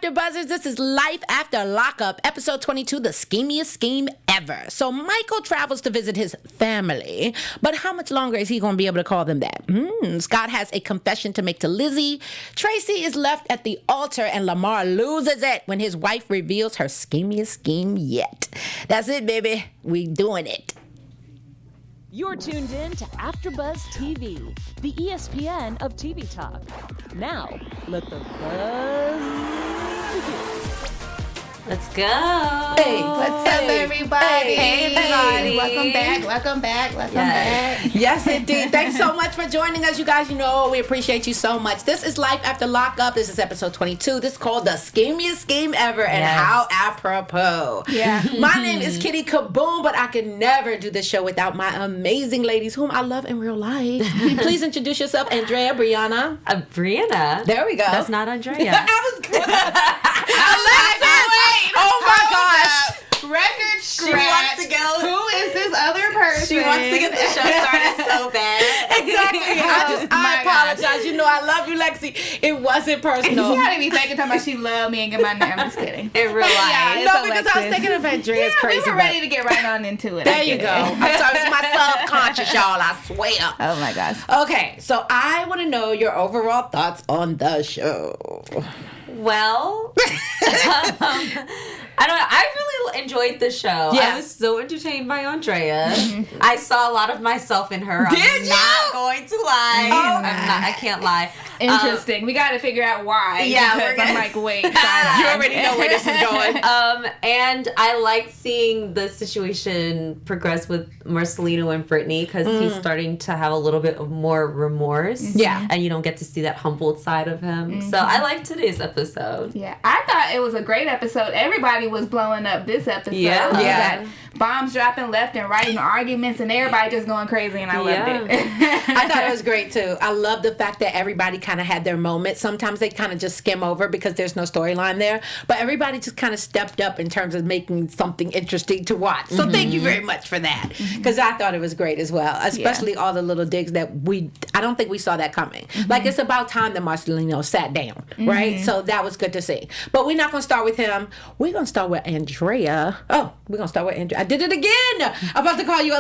AfterBuzzers, this is Life After Lockup, episode 22, the schemiest scheme ever. So Michael travels to visit his family, but how much longer is he going to be able to call them that? Scott has a confession to make to Lizzie. Tracy is left at the altar, and Lamar loses it when his wife reveals her schemiest scheme yet. That's it, baby. We doing it. You're tuned in to AfterBuzz TV, the ESPN of TV talk. Now, let the buzz begin. Let's go. Hey, what's up, everybody? Hey, everybody. Welcome back. Yes, indeed. Thanks so much for joining us, you guys. You know, we appreciate you so much. This is Life After Lockup. This is episode 22. This is called the schemiest scheme ever, and how apropos. Yeah. My name is Kitty Kaboom, but I can never do this show without my amazing ladies, whom I love in real life. Please introduce yourself, Andrea, Brianna. Brianna. There we go. That's not Andrea. I was Oh my gosh. Record scratch. She wants to go. Who is this other person? She wants to get the show started so bad. Exactly. I apologize. You know I love you, Lexi. It wasn't personal. She had to be thinking talking about she loved me and get my name. I'm just kidding. In real life. Yeah, No, because I was thinking of Andrea's crazy. We were ready to get right on into it. There you go. I'm sorry. It's my subconscious, y'all. I swear. Oh my gosh. Okay, so I want to know your overall thoughts on the show. Well, I don't know. I really enjoyed the show. Yeah. I was so entertained by Andrea. I saw a lot of myself in her. I'm not going to lie. I can't lie. Interesting. We got to figure out why. Yeah, because I'm like, wait. You already know where this is going. And I liked seeing the situation progress with Marcelino and Brittany because he's starting to have a little bit of more remorse. Yeah. And you don't get to see that humbled side of him. So I liked today's episode. Yeah, I thought it was a great episode. Everybody was blowing up this episode. Yeah. We Yeah. got bombs dropping left and right and arguments and everybody just going crazy, and I loved it. I thought it was great too. I love the fact that everybody kind of had their moment. Sometimes they kind of just skim over because there's no storyline there, but everybody just kind of stepped up in terms of making something interesting to watch. So thank you very much for that, because I thought it was great as well, especially all the little digs that I don't think we saw that coming. Like, it's about time that Marcelino sat down, right? So that was good to see. But we're not going to start with him. We're going to start with Andrea. Oh, we're going to start with Andrea. I did it again. I'm about to call you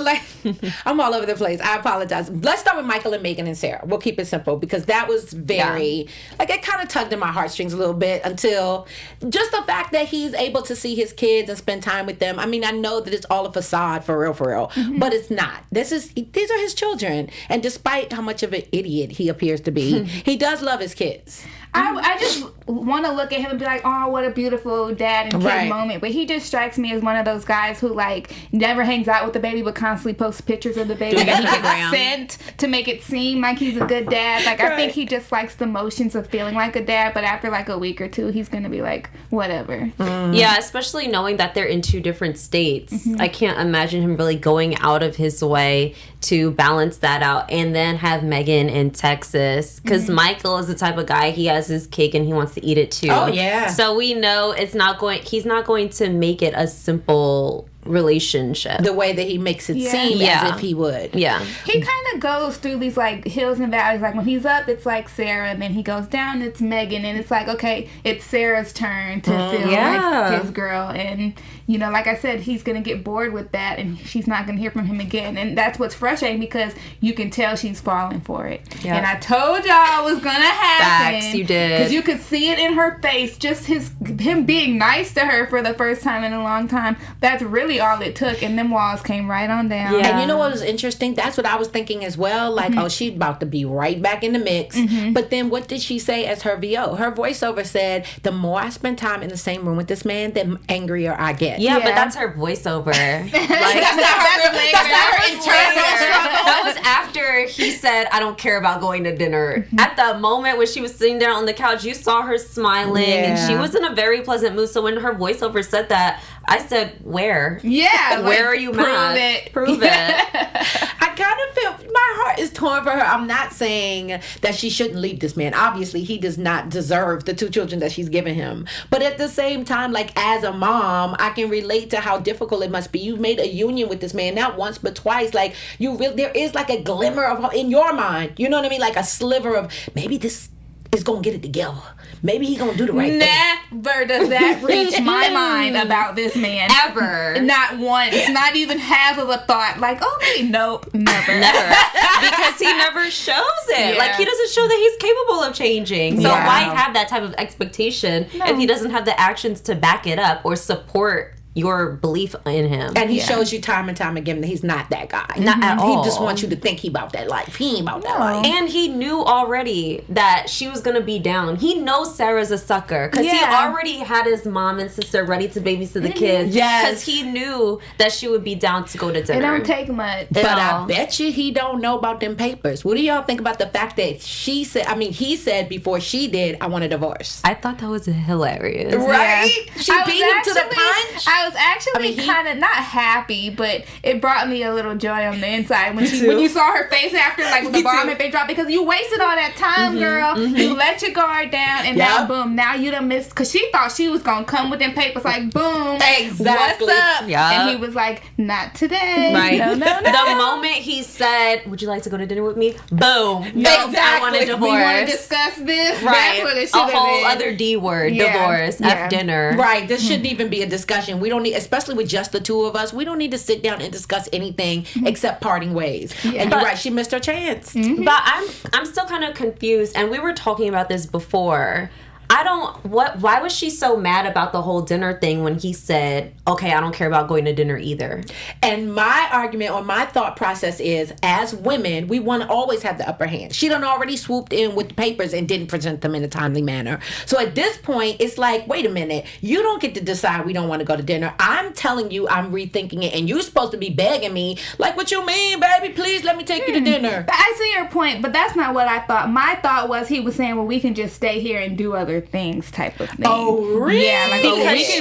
I'm all over the place. I apologize. Let's start with Michael and Megan and Sarah. We'll keep it simple because that was very, like, it kind of tugged at my heartstrings a little bit until just the fact that he's able to see his kids and spend time with them. I mean, I know that it's all a facade for real, but it's not. These are his children. And despite how much of an idiot he appears to be, he does love his kids. I just want to look at him and be like, oh, what a beautiful dad and kid moment. But he just strikes me as one of those guys who, like, never hangs out with the baby but constantly posts pictures of the baby that he gets sent to make it seem like he's a good dad. Like, I think he just likes the motions of feeling like a dad, but after, like, a week or two, he's going to be like, whatever. Yeah, especially knowing that they're in two different states. I can't imagine him really going out of his way to balance that out and then have Megan in Texas, because Michael is the type of guy, he has his cake and he wants to eat it too. Oh, yeah. So we know he's not going to make it a simple relationship The way that he makes it seem as if he would. Yeah. He kind of goes through these, like, hills and valleys. Like, when he's up, it's like Sarah, and then he goes down, it's Megan, and it's like, okay, it's Sarah's turn to feel like his girl. And, you know, like I said, he's going to get bored with that, and she's not going to hear from him again. And that's what's frustrating, because you can tell she's falling for it. Yeah. And I told y'all it was going to happen. Facts, you did. Because you could see it in her face, just him being nice to her for the first time in a long time. That's really all it took, and them walls came right on down. Yeah. And you know what was interesting? That's what I was thinking as well. Like, oh, she's about to be right back in the mix. But then what did she say as her VO? Her voiceover said, the more I spend time in the same room with this man, the angrier I get. Yeah, but that's her voiceover. Like, That's not her internal struggle. that was after he said, I don't care about going to dinner. At the moment when she was sitting there on the couch, you saw her smiling, and she was in a very pleasant mood. So when her voiceover said that, I said, where? Yeah. Where are you mad? Prove it. I kind of feel my heart is torn for her. I'm not saying that she shouldn't leave this man. Obviously, he does not deserve the 2 children that she's given him. But at the same time, like, as a mom, I can relate to how difficult it must be. You've made a union with this man, not once but twice. Like, there is like a glimmer of hope in your mind. You know what I mean? Like a sliver of maybe this is gonna get it together. Maybe he gonna do the right thing. Never does that reach my mind about this man. Ever. Not once. Not even half of a thought. Like, okay, nope, never. Never. Because he never shows it. Yeah. Like, he doesn't show that he's capable of changing. So why have that type of expectation if he doesn't have the actions to back it up or support your belief in him? And he shows you time and time again that he's not that guy. Not at all. He just wants you to think he about that life. He ain't about that life. And he knew already that she was going to be down. He knows Sarah's a sucker because he already had his mom and sister ready to babysit the kids. Because he knew that she would be down to go to dinner. It don't take much. But I bet you he don't know about them papers. What do y'all think about the fact that he said before she did, I want a divorce? I thought that was hilarious. Right? She beat him to the punch. I was actually kind of not happy, but it brought me a little joy on the inside when you saw her face after, like, when the bomb had been dropped, because you wasted all that time, girl. You let your guard down, and now boom, now you done missed, because she thought she was gonna come with them papers, like, boom, exactly. What's up? Yep. And he was like, not today. Right. No. The moment he said, would you like to go to dinner with me? Boom. Exactly. I want a divorce. We want to discuss this. Right. That's what it should have been. A whole other D word, divorce, F dinner. Right. This shouldn't even be a discussion. We don't need, especially with just the two of us, we don't need to sit down and discuss anything except parting ways. And you're right, she missed her chance. But I'm still kind of confused, and we were talking about this before. Why was she so mad about the whole dinner thing when he said, okay, I don't care about going to dinner either? And my argument or my thought process is, as women, we want to always have the upper hand. She done already swooped in with the papers and didn't present them in a timely manner. So at this point, it's like, wait a minute, you don't get to decide we don't want to go to dinner. I'm telling you, I'm rethinking it, and you're supposed to be begging me, like, what you mean, baby? Please let me take you to dinner. I see your point, but that's not what I thought. My thought was he was saying, well, we can just stay here and do other things type of thing. Oh, really? Yeah, like,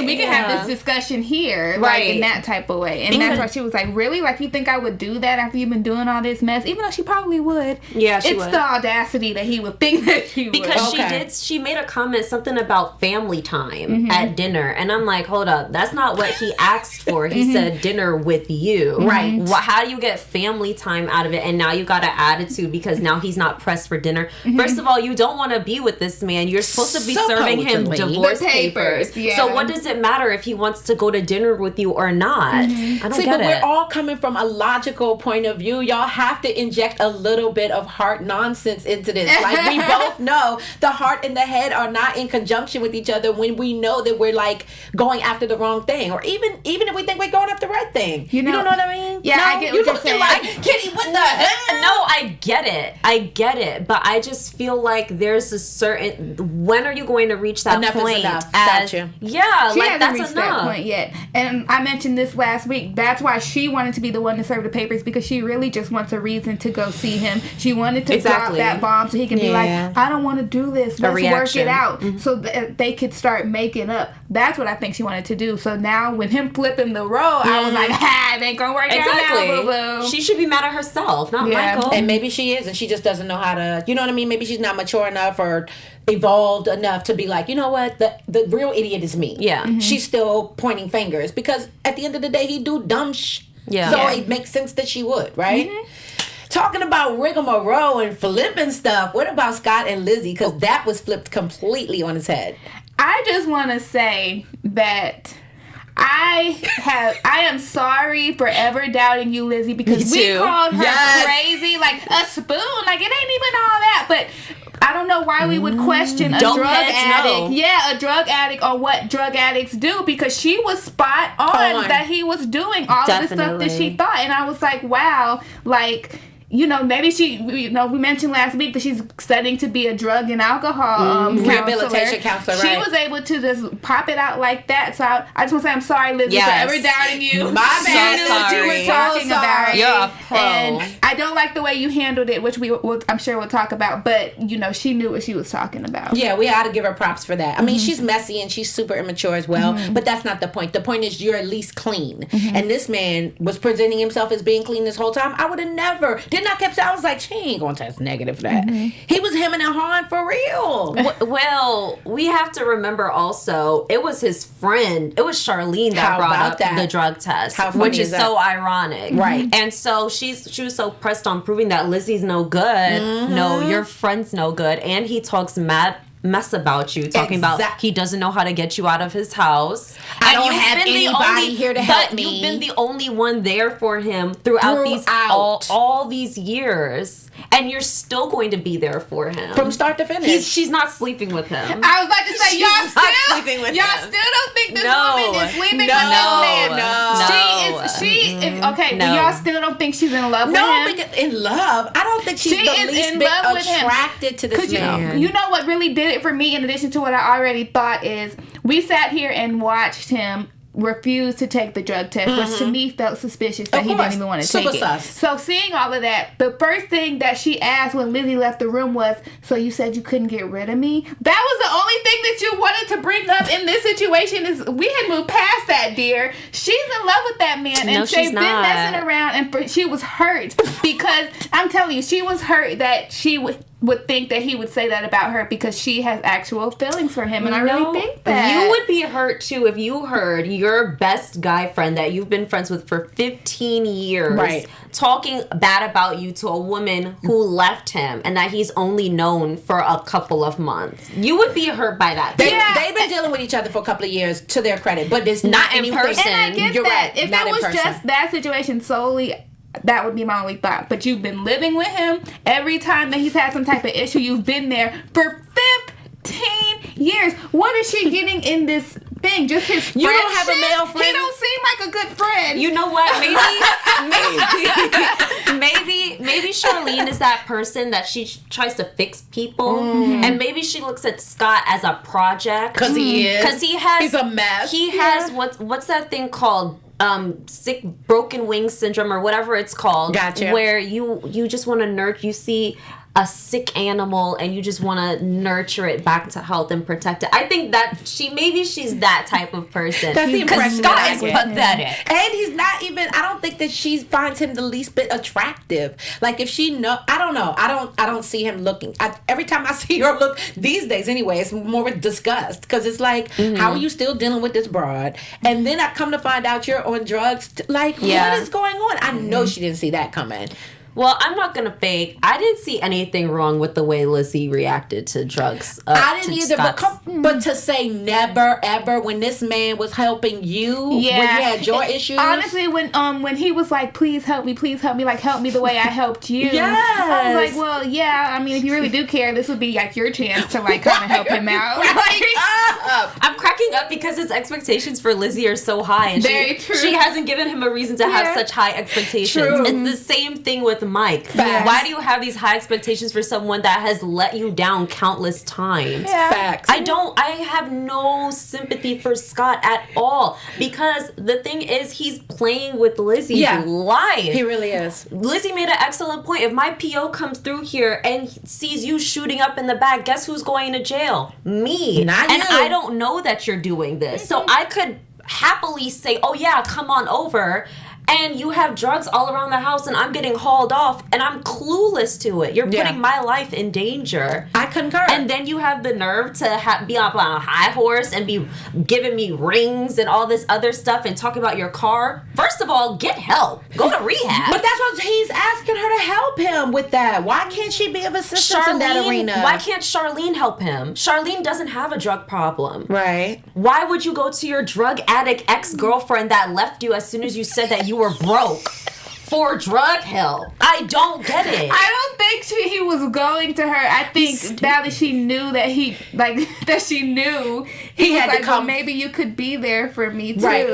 we can have this discussion here, like, in that type of way. And that's why she was like, really? Like, you think I would do that after you've been doing all this mess? Even though she probably would. Yeah, she would. It's would. the audacity that he would think that she would. Because she made a comment, something about family time at dinner. And I'm like, hold up, that's not what he asked for. He said dinner with you. Right. How do you get family time out of it? And now you got an attitude because now he's not pressed for dinner. First of all, you don't want to be with this man. You're supposed to be serving him divorce papers. Yeah. So what does it matter if he wants to go to dinner with you or not? I don't See, get but it. we're all coming from a logical point of view. Y'all have to inject a little bit of heart nonsense into this. Like, we both know the heart and the head are not in conjunction with each other when we know that we're, like, going after the wrong thing, or even if we think we're going after the right thing. You don't know what I mean? Yeah, I get what you're saying. Like, Kitty, what the hell? No, I get it. But I just feel like there's a certain, when are you going to reach that Enough point? is enough. As, Gotcha. Yeah, She like, hasn't that's reached enough. that point yet. And I mentioned this last week. That's why she wanted to be the one to serve the papers, because she really just wants a reason to go see him. She wanted to drop that bomb so he can be like, I don't want to do this. Let's work it out. So that they could start making up. That's what I think she wanted to do. So now when him flipping the role, I was like, it ain't gonna work out now, boo-boo. She should be mad at herself, not Michael. And maybe she is, and she just doesn't know how to, you know what I mean? Maybe she's not mature enough or evolved enough to be like, you know what, the real idiot is me. Yeah. She's still pointing fingers, because at the end of the day, he do dumb So it makes sense that she would, right? Talking about rigmarole and flipping stuff, what about Scott and Lizzie? Because that was flipped completely on his head. I just want to say that I am sorry for ever doubting you, Lizzie, because we called her crazy, like a spoon, like it ain't even all that. But I don't know why we would question a drug addict. Yeah, a drug addict, or what drug addicts do, because she was spot on that he was doing all of the stuff that she thought. And I was like, wow, like, you know, maybe she, you know, we mentioned last week that she's studying to be a drug and alcohol rehabilitation counselor. She was able to just pop it out like that. So I just want to say I'm sorry, Lizzie, for ever doubting you. My bad. You knew what you were talking about. You're a pro. And I don't like the way you handled it, which I'm sure we'll talk about. But, you know, she knew what she was talking about. Yeah, we ought to give her props for that. I mean, she's messy and she's super immature as well, but that's not the point. The point is you're at least clean. And this man was presenting himself as being clean this whole time. I would have never, didn't then I kept saying, I was like, she ain't gonna test negative for that. He was hemming and hawing for real. Well, we have to remember also, it was his friend. It was Charlene that brought up the drug test, which is so ironic. Right. And so she was so pressed on proving that Lizzie's no good. No, your friend's no good. And he talks mess about you, talking about he doesn't know how to get you out of his house. I don't have anybody here to help me. You've been the only one there for him throughout all these years, and you're still going to be there for him from start to finish. She's not sleeping with him. I was about to say, y'all still don't think this woman is sleeping with this man? She is okay. No. Y'all still don't think she's in love with him? No, because in love, I don't think she's the least bit attracted to this man. You know what really did it for me, in addition to what I already thought, is we sat here and watched him refuse to take the drug test, which to me felt suspicious that he didn't even want to take it. So seeing all of that, the first thing that she asked when Lizzie left the room was, so you said you couldn't get rid of me? That was the only thing that you wanted to bring up in this situation. Is we had moved past that, dear. She's in love with that man, and they've been messing around, and she was hurt because I'm telling you, she was hurt that she would think that he would say that about her because she has actual feelings for him, and I really think that you would be hurt too if you heard your best guy friend that you've been friends with for 15 years talking bad about you to a woman who left him and that he's only known for a couple of months. You would be hurt by that. They've been dealing with each other for a couple of years, to their credit, but it's not in person. And I get You're that. right. If it was just that situation solely, that would be my only thought. But you've been living with him. Every time that he's had some type of issue, you've been there for 15 years. What is she getting in this thing? Just his friendship? You don't have a male friend? He don't seem like a good friend. You know what? Maybe Charlene is that person that she tries to fix people, and maybe she looks at Scott as a project. Because he is. Because he's a mess. He has what's that thing called? Sick broken wing syndrome or whatever it's called. Gotcha. Where you just want to nurture. You see a sick animal and you just want to nurture it back to health and protect it. I think that she's that type of person. That's the impression Scott that I is get. pathetic. And he's not even, I don't think that she finds him the least bit attractive. Like if she I don't know. I don't see him looking. Every time I see her look, these days anyway, it's more with disgust. Because it's like, how are you still dealing with this broad? And then I come to find out you're on drugs. Like, what is going on? I know she didn't see that coming. Well, I'm not going to fake. I didn't see anything wrong with the way Lizzie reacted to drugs. I didn't either, but to say never, ever, when this man was helping you, when you had your issues. Honestly, when he was like, please help me, like help me the way I helped you. I was like, well, yeah, I mean, if you really do care, this would be like your chance to like kind of help him out. I'm cracking up because his expectations for Lizzie are so high. And Very true. She hasn't given him a reason to have such high expectations. True. It's the same thing with Mike. Facts. Why do you have these high expectations for someone that has let you down countless times? Facts. I have no sympathy for Scott at all because the thing is he's playing with Lizzie's life. He really is. Lizzie made an excellent point. If my PO comes through here and sees you shooting up in the back, guess who's going to jail? Me. Not and you. I don't know that you're doing this. So I could happily say, oh yeah, come on over. And you have drugs all around the house and I'm getting hauled off and I'm clueless to it. You're putting my life in danger. I concur. And then you have the nerve to be up on a high horse and be giving me rings and all this other stuff and talking about your car. First of all, get help. Go to rehab. But that's what he's asking her to help him with that. Why can't she be of assistance in that arena? Why can't Charlene help him? Charlene doesn't have a drug problem. Right. Why would you go to your drug addict ex-girlfriend that left you as soon as you said that you were broke for drug help? I don't get it. I don't think he was going to her. I think now that she knew that he had to come. Well, maybe you could be there for me too. Right.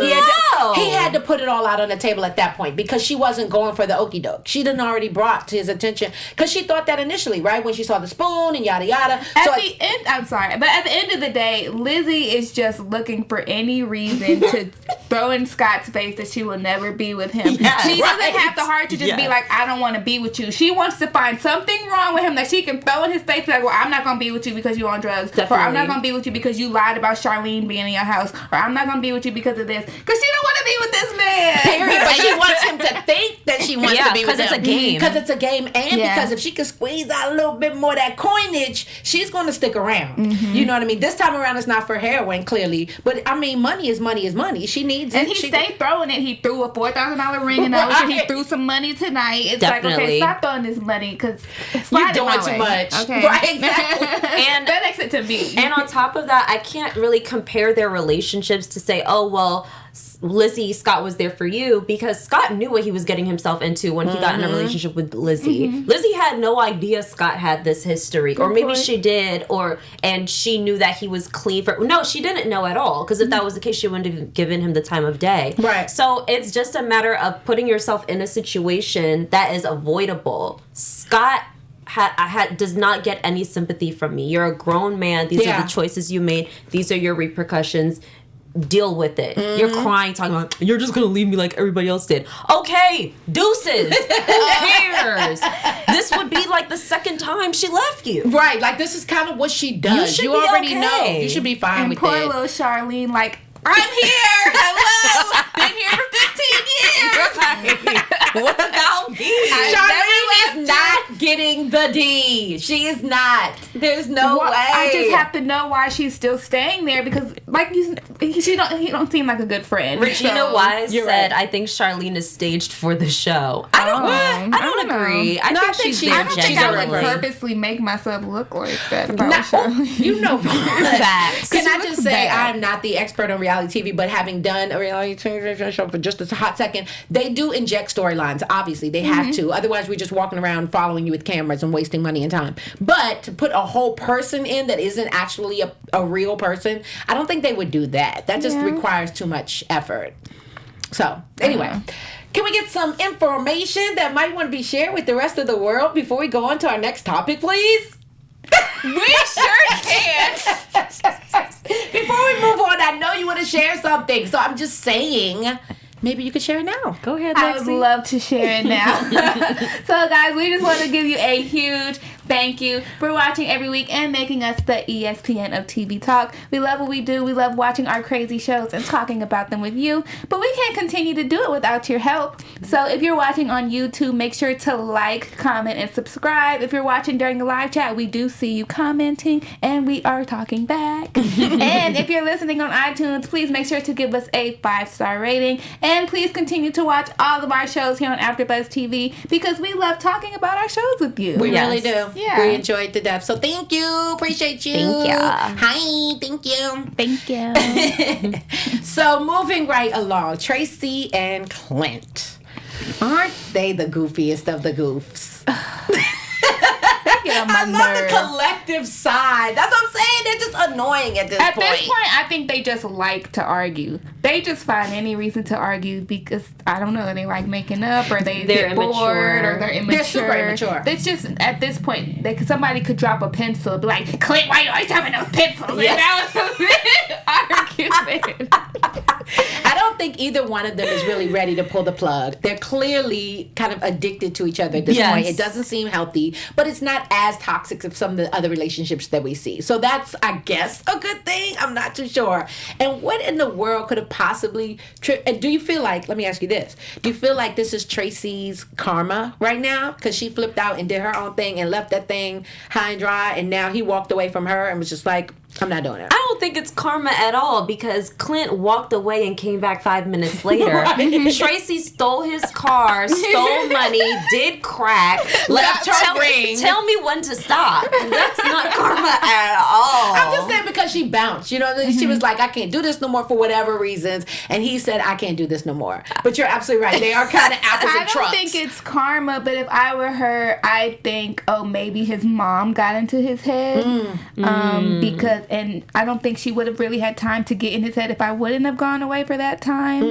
He had to put it all out on the table at that point because she wasn't going for the okie doke. She done already brought to his attention because she thought that initially, right? When she saw the spoon and yada yada. At the end of the day, Lizzie is just looking for any reason to throw in Scott's face that she will never be with him. Yes, she doesn't have the heart to just be like, I don't want to be with you. She wants to find something wrong with him that she can throw in his face, like, well, I'm not going to be with you because you're on drugs. Definitely. Or I'm not going to be with you because you lied about Charlene being in your house. Or I'm not going to be with you because of this. Because she don't want to be with this man. man. Period. But she wants him to think that she wants to be with him. Because it's a game. Because it's a game, and because if she can squeeze out a little bit more of that coinage, she's going to stick around. You know what I mean? This time around, it's not for heroin, clearly. But, I mean, money is money is money. She needs and it. he stayed throwing it. He threw a $4,000 ring in the ocean. He threw some money tonight. It's like, okay, stop throwing this money because you're doing too much. Okay. Right, exactly. And that makes it to me. And on top of that, I can't really compare their relationships to say, oh, well, Lizzie, Scott was there for you, because Scott knew what he was getting himself into when he got in a relationship with Lizzie. Lizzie had no idea Scott had this history, or maybe she did, and she knew that he was clean for. No, she didn't know at all, because if that was the case, she wouldn't have given him the time of day. Right. So it's just a matter of putting yourself in a situation that is avoidable. Scott does not get any sympathy from me. You're a grown man. These are the choices you made. These are your repercussions. Deal with it. You're crying, talking about, you're just gonna leave me like everybody else did. Okay, deuces. Who cares? This would be like the second time she left you. Right, like this is kind of what she does. You already know. You should be fine with it. And poor little Charlene, like, I'm here. Hello. Been here for 15 years. What about me? Charlene is not getting the D. She is not. There's no way. I just have to know why she's still staying there, because, like, he don't seem like a good friend. Regina Wise said, I think Charlene is staged for the show. I don't agree. I think she's there I don't think I would genuinely. purposely make myself look like that. Charlene. You know, Facts. Can I just say, I'm not the expert on reality TV, but having done a reality TV show for just a hot second, they do inject storylines. Obviously, they have to. Otherwise, we're just walking around following you with cameras and wasting money and time. But to put a whole person in that isn't actually a real person, I don't think they would do that. That just requires too much effort. So, anyway. Can we get some information that might want to be shared with the rest of the world before we go on to our next topic, please? We sure can. Before we move on, I know you want to share something, so I'm just saying, maybe you could share it now. Go ahead, I would love to share it now. So, guys, we just want to give you a huge thank you for watching every week and making us the ESPN of TV Talk. We love what we do. We love watching our crazy shows and talking about them with you. But we can't continue to do it without your help. So if you're watching on YouTube, make sure to like, comment, and subscribe. If you're watching during the live chat, we do see you commenting and we are talking back. And if you're listening on iTunes, please make sure to give us a 5-star rating. And please continue to watch all of our shows here on AfterBuzz TV, because we love talking about our shows with you. We really do. Yeah. We enjoyed it to death. So thank you. Appreciate you. Thank ya. Hi. Thank you. Thank you. So moving right along, Tracy and Clint. Aren't they the goofiest of the goofs? I love the collective side. That's what I'm saying. They're just annoying at this point. At this point, I think they just like to argue. They just find any reason to argue because, I don't know, they like making up, or they're get bored, or they're immature. They're super immature. It's just, at this point, somebody could drop a pencil and be like, Clint, why are you always having those pencils? Yeah. And that was a argument. I don't think either one of them is really ready to pull the plug. They're clearly kind of addicted to each other at this point. It doesn't seem healthy, but it's not as toxic as some of the other relationships that we see. So that's, I guess, a good thing. I'm not too sure. And what in the world could have possibly... And do you feel like... Let me ask you this. Do you feel like this is Tracy's karma right now? Because she flipped out and did her own thing and left that thing high and dry, and now he walked away from her and was just like... I'm not doing it. I don't think it's karma at all, because Clint walked away and came back 5 minutes later. Right. Tracy stole his car, stole money, did crack, left her ring. Tell me when to stop. That's not karma at all. I'm just saying, because she bounced. You know, she was like, I can't do this no more for whatever reasons. And he said, I can't do this no more. But you're absolutely right. They are kind of apples and trucks. I don't think it's karma, but if I were her, I think, maybe his mom got into his head. Because, and I don't think she would have really had time to get in his head if I wouldn't have gone away for that time.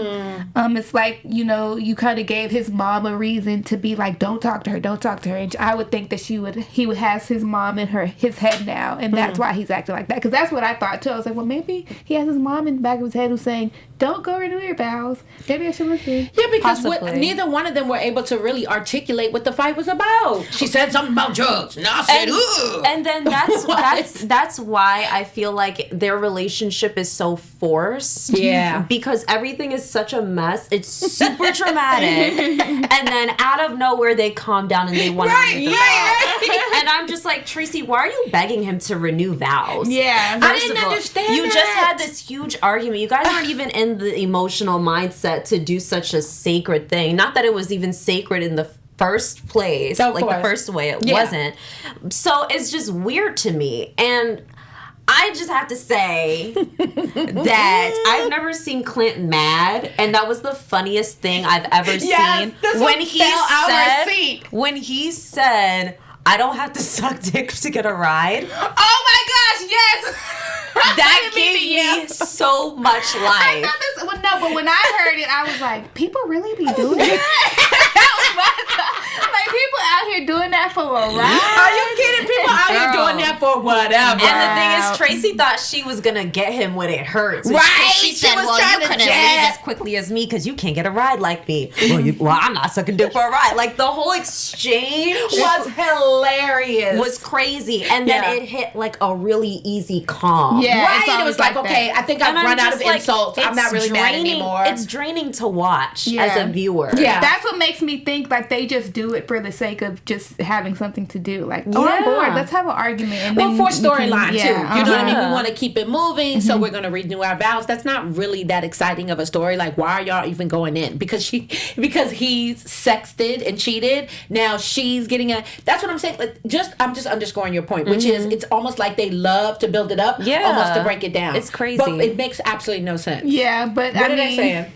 It's like, you know, you kind of gave his mom a reason to be like, don't talk to her. And I would think that he would have his mom in his head now, and that's why he's acting like that. Because that's what I thought too. I was like, well, maybe he has his mom in the back of his head who's saying, don't go renew your vows. Maybe I should listen. Yeah, because neither one of them were able to really articulate what the fight was about. She said something about drugs, and I said, ugh. And then that's why I feel like their relationship is so forced. Yeah. Because everything is such a mess. It's super dramatic. And then out of nowhere, they calm down and they want to renew the vows. And I'm just like, Tracy, why are you begging him to renew vows? Yeah. I didn't understand You that. just had this huge argument. You guys aren't even in the emotional mindset to do such a sacred thing. Not that it was even sacred in the first place, Of like course. the first way it wasn't. So it's just weird to me. And I just have to say that I've never seen Clint mad, and that was the funniest thing I've ever seen. When he said, I don't have to suck dick to get a ride. Oh my gosh, yes. That gave me so much life. But when I heard it, I was like, people really be doing that? That was my thought. Like, people out here doing that for a ride? Are you kidding? People out here doing that for whatever. And the thing is, Tracy thought she was gonna get him when it hurts. And Right. She said, was well, trying you to couldn't leave as quickly as me because you can't get a ride like me. Well, I'm not sucking dick for a ride. Like, the whole exchange was hilarious. was crazy. And then it hit like a really easy calm. Yeah, Right. it's It always was like, okay, that. I think I've And I'm run out of just like, insults. I'm not really mad anymore. It's draining to watch Yeah. as a viewer. Yeah. That's what makes me think like they just do it for the sake of just having something to do. Like, oh, Yeah. I'm bored. Let's have an argument. And Well, then for we storyline can- too. yeah, You know what I mean? uh-huh. We want to keep it moving, so we're going to renew our vows. That's not really that exciting of a story. Like, why are y'all even going in? Because he's sexted and cheated. Now she's getting a. That's what I'm saying. Like, I'm just underscoring your point, which is it's almost like they love to build it up, Yeah. almost to break it down. It's crazy. But it makes absolutely no sense. Yeah, but What I are they mean, saying?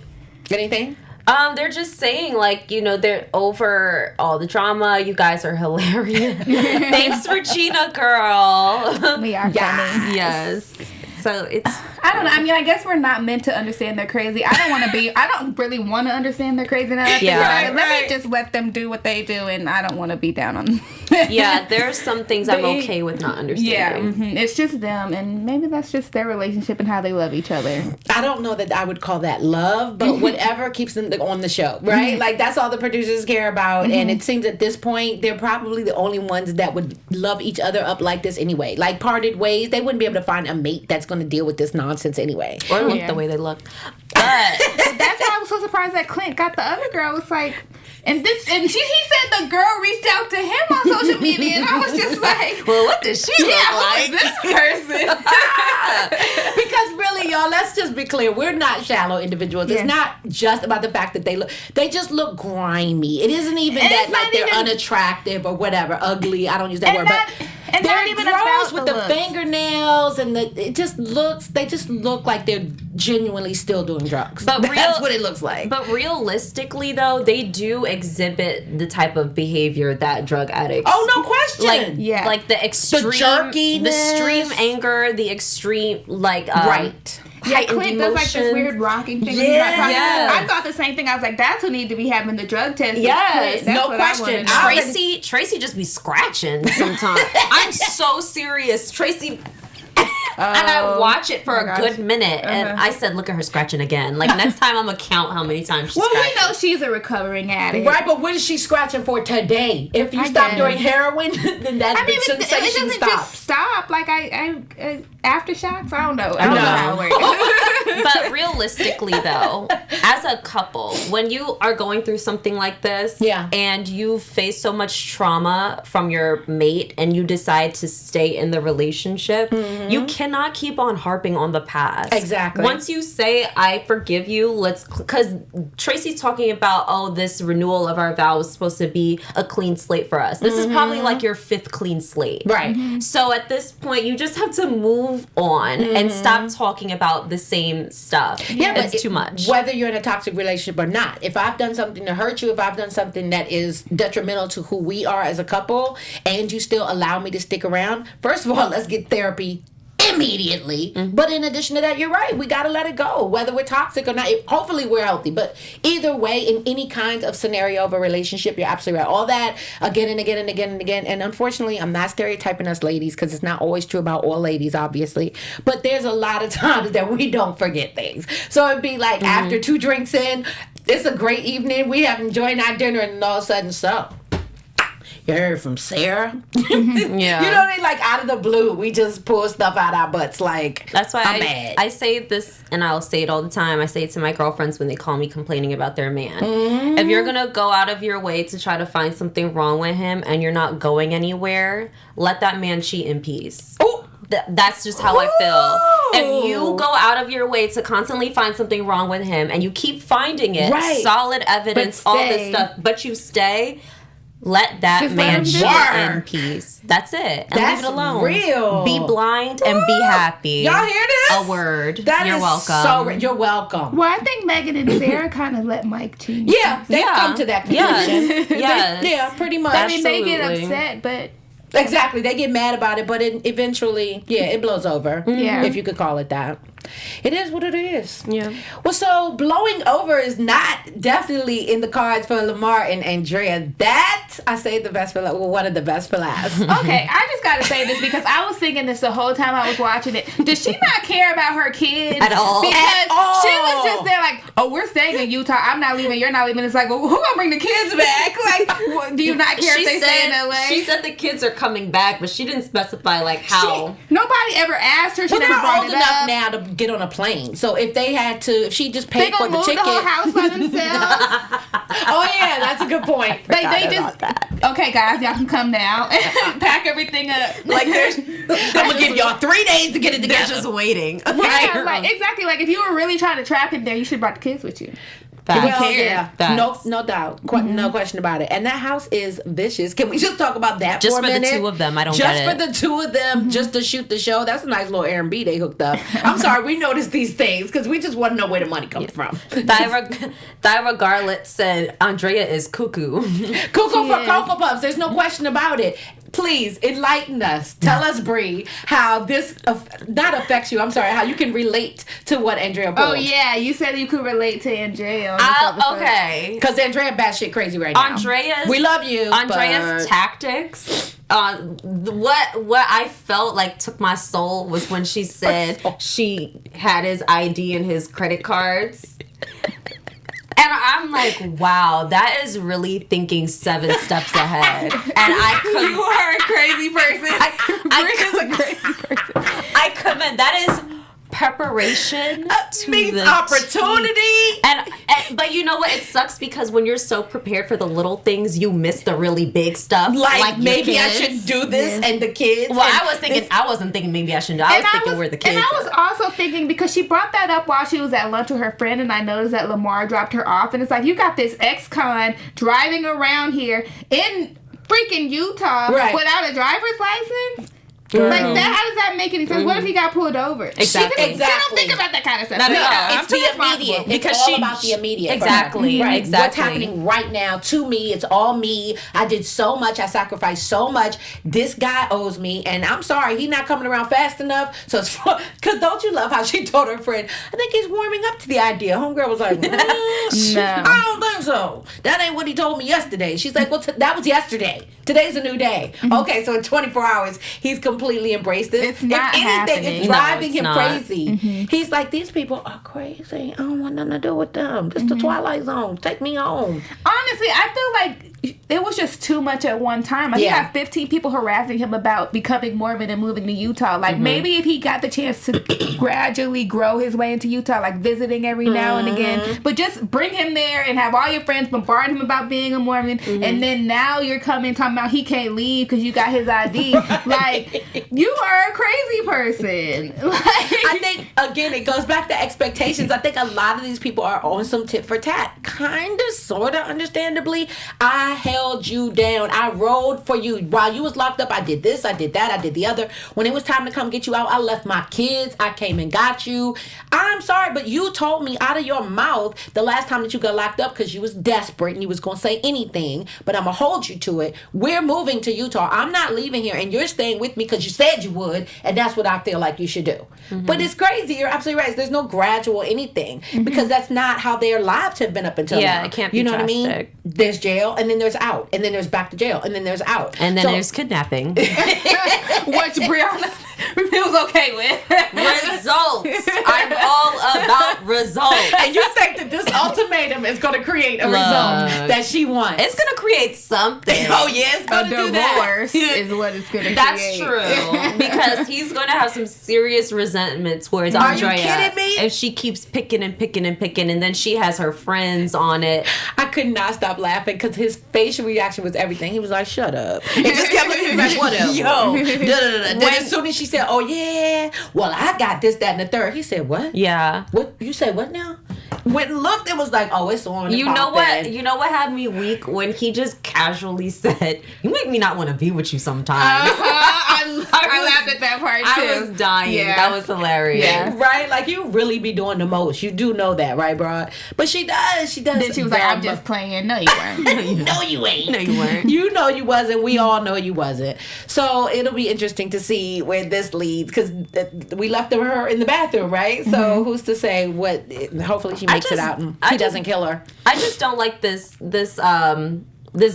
Anything? They're just saying, like, you know, they're over all the drama. You guys are hilarious. Thanks, Regina, girl. we are funny. Yes. So it's... I don't know. I mean, I guess we're not meant to understand they're crazy. I don't really want to understand they're crazy. Let me just let them do what they do, and I don't want to be down on them. Yeah, there's some things I'm okay with not understanding. It's just them, and maybe that's just their relationship and how they love each other. I don't know that I would call that love, but whatever keeps them on the show, right? Like, that's all the producers care about, and it seems at this point they're probably the only ones that would love each other up like this anyway. Like, parted ways, they wouldn't be able to find a mate that's going to deal with this nonsense anyway. Or look the way they look. But That's why I was so surprised that Clint got the other girl. It's like, he said the girl reached out to him on social media, and I was just like, well, what does she look like? who is this person? Because really, y'all, let's just be clear. We're not shallow individuals. Yeah. It's not just about the fact that they just look grimy. It isn't even And that it's like not they're even- unattractive or whatever, ugly. I don't use that And word, not- but and they're not even gross about with the the looks. fingernails and they just look like they're genuinely still doing drugs. But that's what it looks like. But realistically, though, they do exhibit the type of behavior that drug addicts. Oh, no question. Like the extreme, jerkiness. the extreme anger, the extreme right. Yeah, heightened Clint does like this emotions. weird rocking thing. Yes. I thought the same thing. I was like, that's who need to be having the drug test. Yes. That's No what question. I wanna know. Tracy just be scratching sometimes. I'm so serious. Tracy. And I watch it for a good minute, and I said, "Look at her scratching again." Like, next time, I'm gonna count how many times she's Well, scratching. we know she's a recovering addict. Right, but what is she scratching for today? If you I stop guess. doing heroin, then that I mean, it sensation doesn't stops. just stop. Like, I aftershocks. I don't know. I don't know how it works. But realistically, though, as a couple, when you are going through something like this, and you face so much trauma from your mate, and you decide to stay in the relationship, you cannot keep on harping on the past. Exactly. Once you say, "I forgive you," because Tracy's talking about, oh, this renewal of our vows is supposed to be a clean slate for us. This is probably like your 5th clean slate. Right. So at this point, you just have to move on and stop talking about the same stuff. Yeah, it's but too much. Whether you're in a toxic relationship or not, if I've done something to hurt you, if I've done something that is detrimental to who we are as a couple, and you still allow me to stick around, first of all, let's get therapy immediately. But in addition to that, you're right. We got to let it go, whether we're toxic or not. Hopefully, we're healthy. But either way, in any kind of scenario of a relationship, you're absolutely right. All that again and again and again and again. And unfortunately, I'm not stereotyping us ladies because it's not always true about all ladies, obviously. But there's a lot of times that we don't forget things. So it'd be like after 2 drinks in, it's a great evening. We have enjoyed our dinner, and all of a sudden, so You heard from Sarah? Yeah. You know what I mean? Like, out of the blue, we just pull stuff out our butts. Like, that's why I'm mad. I say this, and I'll say it all the time. I say it to my girlfriends when they call me complaining about their man. If you're going to go out of your way to try to find something wrong with him and you're not going anywhere, let that man cheat in peace. Ooh. That's just how I feel. If you go out of your way to constantly find something wrong with him and you keep finding it, solid evidence, all this stuff, but you stay, let that just man cheat in peace. That's it. And That's leave it alone. real. Be blind and be happy. Y'all hear this? A word. That You're is welcome. you're welcome. Well, I think Megan and Sarah kind of let Mike cheat. Yeah, they've come to that conclusion. Yes. Yeah, pretty much. I mean, they get Absolutely. upset, but Exactly. They get mad about it, but eventually, it blows over. Yeah. If you could call it that. It is what it is. Yeah. Well, so blowing over is not definitely in the cards for Lamar and Andrea. That, I saved the best for last. Well, one of the best for last. okay, I just gotta say this because I was thinking this the whole time I was watching it. Does she not care about her kids At all. Because At all. she was just there like, oh, we're staying in Utah. I'm not leaving. You're not leaving. It's like, well, who gonna bring the kids back? Like, do you not care if they stay in LA? She said the kids are coming back, but she didn't specify like how. Nobody ever asked her. She Well, never they're brought old it enough up. now to get on a plane. So if they had to, if she just They paid for gonna the move ticket. the whole house by themselves. Oh yeah, that's a good point. They just okay, guys, y'all can come now and pack everything up. Like I'm gonna give y'all 3 days to get it together. They're just waiting. Yeah, like exactly. Like if you were really trying to trap him there, you should have brought the kids with you. Well, yeah, Facts. no doubt, no question about it. And that house is vicious. Can we just talk about that Just for a for the minute? two of them, I don't just get it. for the two of them, just to shoot the show. That's a nice little Airbnb they hooked up. I'm sorry, we noticed these things because we just want to know where the money comes from. Thyra Garlett said Andrea is cuckoo. Cuckoo for Cocoa Puffs. There's no question about it. Please enlighten us. Tell us, Bree, how this not affects you. I'm sorry, how you can relate to what Andrea pulled. Oh yeah, you said you could relate to Andrea. Okay. Because Andrea batshit crazy right now. We love you. Andrea's tactics. What I felt like took my soul was when she said she had his ID and his credit cards. And I'm like, wow, that is really thinking 7 steps ahead. And You are a crazy person. I commit. That is preparation to means the opportunity. And but you know what? It sucks because when you're so prepared for the little things, you miss the really big stuff. Like your maybe I kids. should do this and the kids. Well, I wasn't thinking maybe I shouldn't. I was thinking where the kids. And I was also thinking because she brought that up while she was at lunch with her friend, and I noticed that Lamar dropped her off, and it's like you got this ex-con driving around here in freaking Utah without a driver's license. Girl. Like that, how does that make any sense? What if he got pulled over? Exactly. She don't think about that kind of stuff. Not at all. It's the immediate. Because It's all about the immediate. Exactly. Right. Exactly. What's happening right now to me? It's all me. I did so much. I sacrificed so much. This guy owes me, and I'm sorry, he's not coming around fast enough. So it's because don't you love how she told her friend? I think he's warming up to the idea. Homegirl was like, No. I don't think so. That ain't what he told me yesterday. She's like, well, that was yesterday. Today's a new day. Okay, so in 24 hours, he's completely embraced this. It's not if anything, happening. it's driving it's him not. crazy. He's like, these people are crazy. I don't want nothing to do with them. This the Twilight Zone. Take me home. Honestly, I feel like it was just too much at one time. He had 15 people harassing him about becoming Mormon and moving to Utah. Like, maybe if he got the chance to gradually grow his way into Utah, like visiting every now and again, but just bring him there and have all your friends bombard him about being a Mormon, and then now you're coming talking about he can't leave because you got his ID. Like, you are a crazy person. Like, I think, again, it goes back to expectations. I think a lot of these people are on some tit for tat. Kind of, sort of, understandably. I held you down. I rode for you. While you was locked up, I did this, I did that, I did the other. When it was time to come get you out, I left my kids. I came and got you. I'm sorry, but you told me out of your mouth the last time that you got locked up because you was desperate and you was going to say anything, but I'm going to hold you to it. We're moving to Utah. I'm not leaving here, and you're staying with me because you said you would, and that's what I feel like you should do. But it's crazy. You're absolutely right. There's no gradual anything because that's not how their lives have been up until now. Yeah, it can't be You know drastic. what I mean? There's jail, and then there's out, and then there's back to jail, and then there's out. And then So- there's kidnapping. which Brianna feels okay with. Results. I'm all about results. And you think that this ultimatum is going to create a result that she wants. It's going to create something. Oh, yeah, it's going to do that. Divorce is what it's going to create. That's true. Because he's going to have some serious resentment towards Andrea. Are you kidding me? If she keeps picking and picking and picking, and then she has her friends on it. I could not stop laughing because his facial reaction was everything. He was like, shut up. He just kept looking at me like, whatever. Yo. Then as soon as she said, oh, yeah, well, I got this, that, and the third. He said, what? Yeah. What? You said what now? When it looked, it was like, oh, it's on. You know what? You know what had me weak? When he just casually said, you make me not want to be with you sometimes. I laughed at that part, too. I was dying. Yeah. That was hilarious. Yeah. Right? Like, you really be doing the most. You do know that, right, bro? But she does. She does. Then she was like, I'm just playing. No, you weren't. No, you ain't. No, you weren't. You know you wasn't. We all know you wasn't. So it'll be interesting to see where this leads because we left her in the bathroom, right? So who's to say what? Hopefully she makes it out and he doesn't kill her. I just don't like this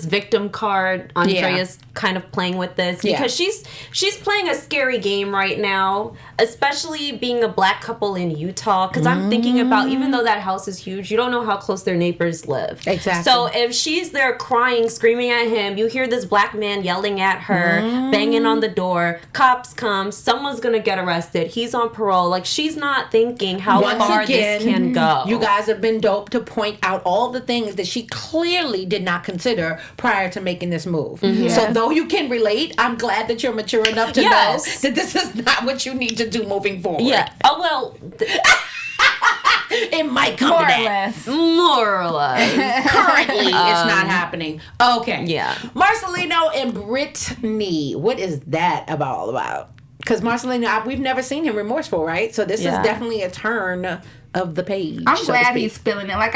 victim card. Andrea's kind of playing with this because she's playing a scary game right now, especially being a black couple in Utah. Because I'm thinking about, even though that house is huge, you don't know how close their neighbors live. Exactly. So if she's there crying, screaming at him, you hear this black man yelling at her, banging on the door, cops come, someone's gonna get arrested, he's on parole. Like, she's not thinking how far this can go. You guys have been dope to point out all the things that she clearly did not consider prior to making this move. So though you can relate, I'm glad that you're mature enough to know that this is not what you need to do moving forward. Yeah. Oh, well. It might come to that. More or less. Currently, it's not happening. Okay. Yeah. Marcelino and Brittany. What is that all about? Because Marcelino, we've never seen him remorseful, right? So this is definitely a turn of the page. I'm glad he's feeling it. Like,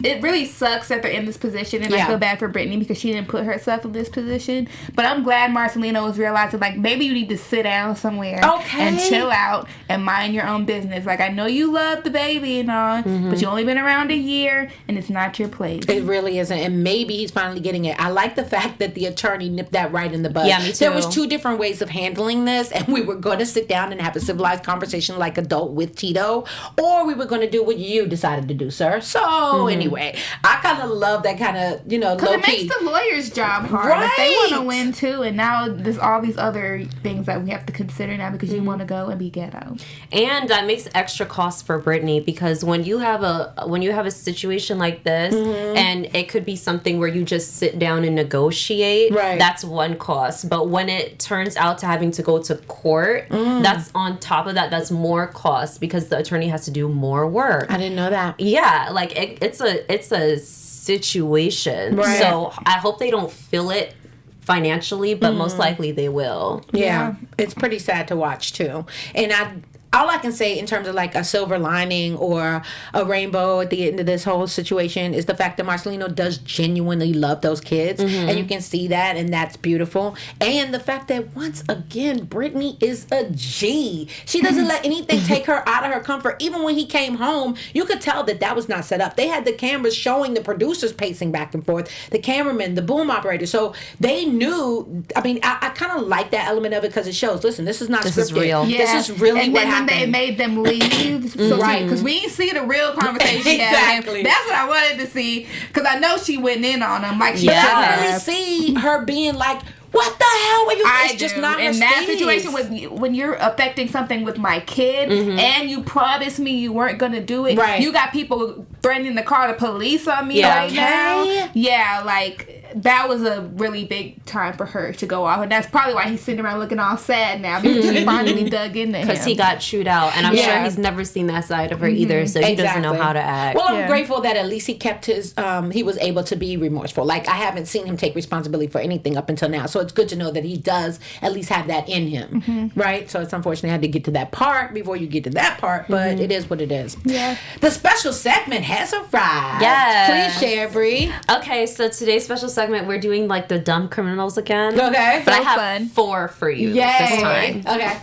it really sucks that they're in this position, and I feel bad for Brittany because she didn't put herself in this position. But I'm glad Marcelino is realizing, like, maybe you need to sit down somewhere and chill out and mind your own business. Like, I know you love the baby and all, but you only been around a year, and it's not your place. It really isn't, and maybe he's finally getting it. I like the fact that the attorney nipped that right in the bud. Yeah, me too. There was 2 different ways of handling this, and we were going to sit down and have a civilized conversation like adult with Tito, or we were going to do what you decided to do, sir. So anyway, I kind of love that kind of, low key. Because it makes the lawyer's job hard. Right. Like, they want to win too, and now there's all these other things that we have to consider now because you want to go and be ghetto. And that makes extra costs for Brittany because when you have a situation like this, and it could be something where you just sit down and negotiate, that's one cost. But when it turns out to having to go to court, that's on top of that. That's more cost because the attorney has to do more work. I didn't know that. Yeah, like it's a situation. Right. So I hope they don't feel it financially, but most likely they will. Yeah, it's pretty sad to watch too. And all I can say in terms of like a silver lining or a rainbow at the end of this whole situation is the fact that Marcelino does genuinely love those kids. And you can see that, and that's beautiful. And the fact that once again, Brittany is a G. She doesn't let anything take her out of her comfort. Even when he came home, you could tell that was not set up. They had the cameras showing the producers pacing back and forth, the cameraman, the boom operator. So they knew, I mean, I kind of like that element of it because it shows, listen, this is not scripted. Is real. Yeah. This is really what happened. They made them leave. So right. Because we didn't see the real conversation. Exactly. That's what I wanted to see. Because I know she went in on him. Like, she But I didn't really see her being like, what the hell were you? It's just not her in that situation when you're affecting something with my kid and you promised me you weren't gonna do it. Right. You got people threatening to call the police on me right now. Yeah, like that was a really big time for her to go off, and that's probably why he's sitting around looking all sad now because she finally dug into him. Because he got chewed out, and I'm sure he's never seen that side of her either, so he doesn't know how to act. Well, I'm grateful that at least he kept his. He was able to be remorseful. Like I haven't seen him take responsibility for anything up until now, so it's good to know that he does at least have that in him, right? So it's unfortunate I had to get to that part before you get to that part, but it is what it is. Yeah. The special segment has arrived. Yes. Please share, Bree. Okay, so today's special segment, we're doing like the dumb criminals again. Okay. But I have 4 for you this time. Okay.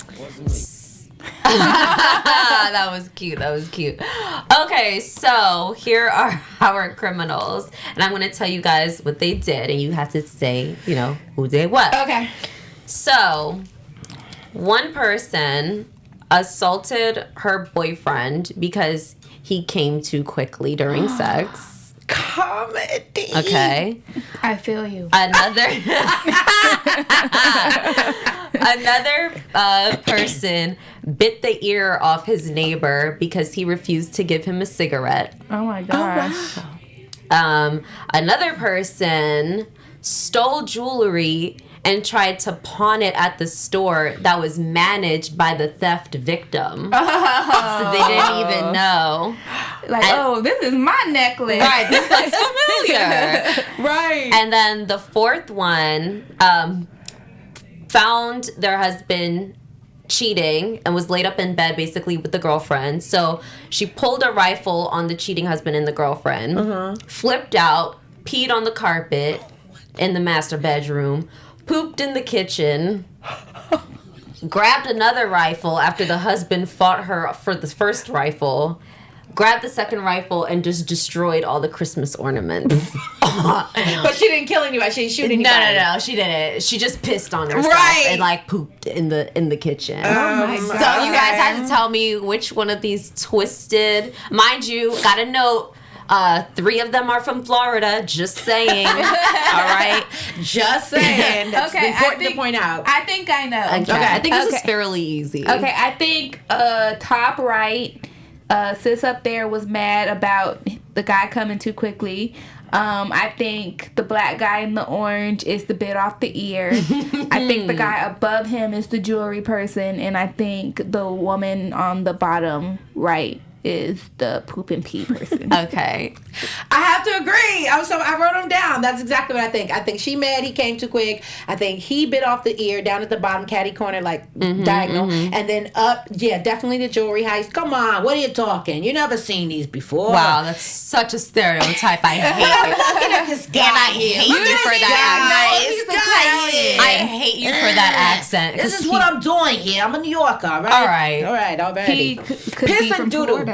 That was cute. Okay, so here are our criminals, and I'm going to tell you guys what they did, and you have to say, who did what. Okay. So, one person assaulted her boyfriend because he came too quickly during sex. Comedy. Okay. I feel you. Another person bit the ear off his neighbor because he refused to give him a cigarette. Oh my gosh. Another person stole jewelry and tried to pawn it at the store that was managed by the theft victim. So they didn't even know. Like, this is my necklace. Right, this looks familiar. Right. And then the fourth one found their husband cheating and was laid up in bed basically with the girlfriend. So she pulled a rifle on the cheating husband and the girlfriend, flipped out, peed on the carpet in the master bedroom, pooped in the kitchen, grabbed another rifle after the husband fought her for the first rifle, grabbed the second rifle, and just destroyed all the Christmas ornaments. But she didn't kill anybody. She didn't shoot anybody. No, she didn't. She just pissed on herself and like pooped in the kitchen. Oh my God. So you guys have to tell me which one of these twisted. Mind you, got a note. 3 of them are from Florida. Just saying. All right. Just saying. That's important to point out. I think I know. Okay. I think this is fairly easy. Okay, I think top right, sis up there was mad about the guy coming too quickly. I think the black guy in the orange is the bit off the ear. I think the guy above him is the jewelry person, and I think the woman on the bottom right is the poop and pee person. Okay. I have to agree. I wrote them down. That's exactly what I think. I think she mad he came too quick. I think he bit off the ear down at the bottom catty corner, like diagonal. And then up, definitely the jewelry heist. Come on, what are you talking? You never seen these before. Wow, that's such a stereotype. I hate it. Looking at this guy. And I hate you for that accent. I hate you for that accent. This is what I'm doing here. I'm a New Yorker, right? All right. He could Piss be and from doodle. Florida.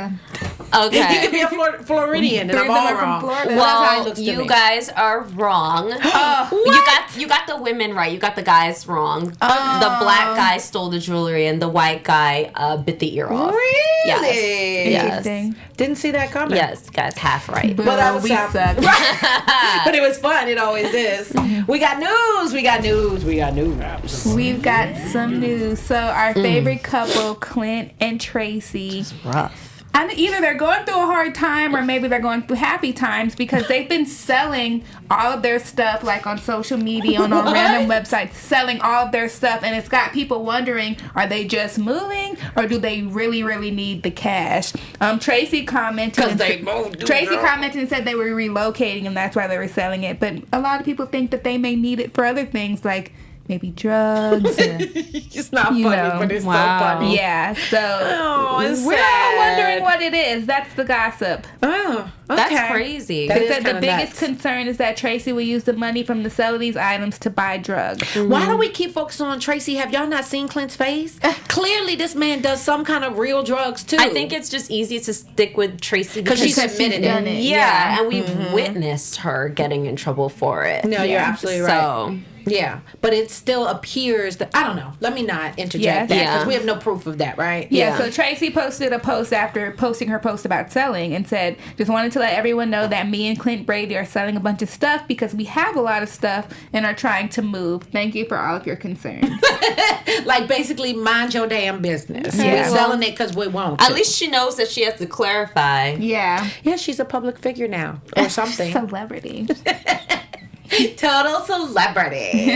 Okay. He could be a Floridian, and I'm all wrong. Well, you guys are wrong. You got the women right. You got the guys wrong. The black guy stole the jewelry, and the white guy bit the ear off. Really? Yes. Didn't see that coming. Yes, guys, half right. But that was we suck. But it was fun. It always is. We got news. We've got some news. So our favorite couple, Clint and Tracy. Rough. And either they're going through a hard time or maybe they're going through happy times because they've been selling all of their stuff like on social media, on random websites, selling all of their stuff. And it's got people wondering, are they just moving or do they really, really need the cash? Tracy commented and said they were relocating and that's why they were selling it. But a lot of people think that they may need it for other things like maybe drugs. It's not funny, but it's so funny. Yeah, so we're sad. all wondering what it is. That's the gossip. Oh, okay. That's crazy. That They is said the kinda biggest nuts. concern is that Tracy will use the money from the sale of these items to buy drugs. Why do we keep focusing on Tracy? Have y'all not seen Clint's face? Clearly, this man does some kind of real drugs, too. I think it's just easy to stick with Tracy because she's admitted done it. it. Yeah, and we've witnessed her getting in trouble for it. No, you're absolutely right. So, yeah, but it still appears that, I don't know. Let me not interject that because we have no proof of that, right? Yeah, so Tracy posted a post after posting her post about selling and said, just wanted to let everyone know that me and Clint Brady are selling a bunch of stuff because we have a lot of stuff and are trying to move. Thank you for all of your concerns. Like basically mind your damn business. Yeah. We're selling it because we want to. at least she knows that she has to clarify. Yeah. Yeah, she's a public figure now or something. Celebrity. Total celebrity.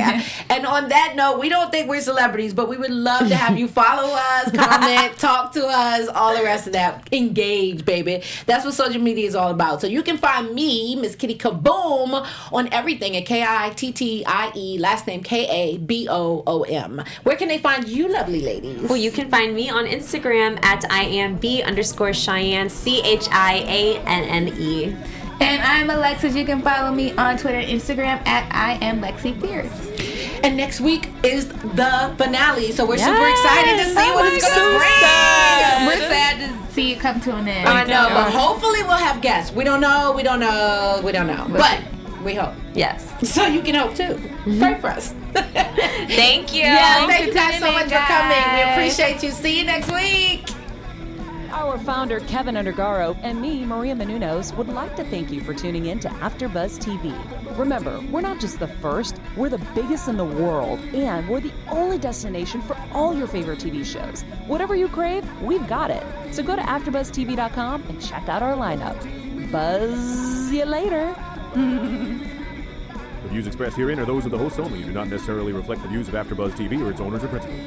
And on that note, we don't think we're celebrities, but we would love to have you follow us, comment, talk to us, all the rest of that. Engage, baby. That's what social media is all about. So you can find me, Miss Kitty Kaboom, on everything at KITTIE, last name KABOOM. Where can they find you, lovely ladies? Well, you can find me on Instagram at IamB_Cheyenne, CHIANNE. And I'm Alexis. You can follow me on Twitter and Instagram at I am Lexi Fierce. And next week is the finale, so we're super excited to see what it's going to bring. We're sad to see it come to an end. I know, but hopefully we'll have guests. We don't know. But we hope. Yes. So you can hope too. Pray for us. Thank you. Yeah, thank you guys so much for coming. We appreciate you. See you next week. Our founder, Keven Undergaro, and me, Maria Menounos, would like to thank you for tuning in to AfterBuzz TV. Remember, we're not just the first, we're the biggest in the world, and we're the only destination for all your favorite TV shows. Whatever you crave, we've got it. So go to AfterBuzzTV.com and check out our lineup. Buzz you later. The views expressed herein are those of the hosts only and do not necessarily reflect the views of AfterBuzz TV or its owners or principals.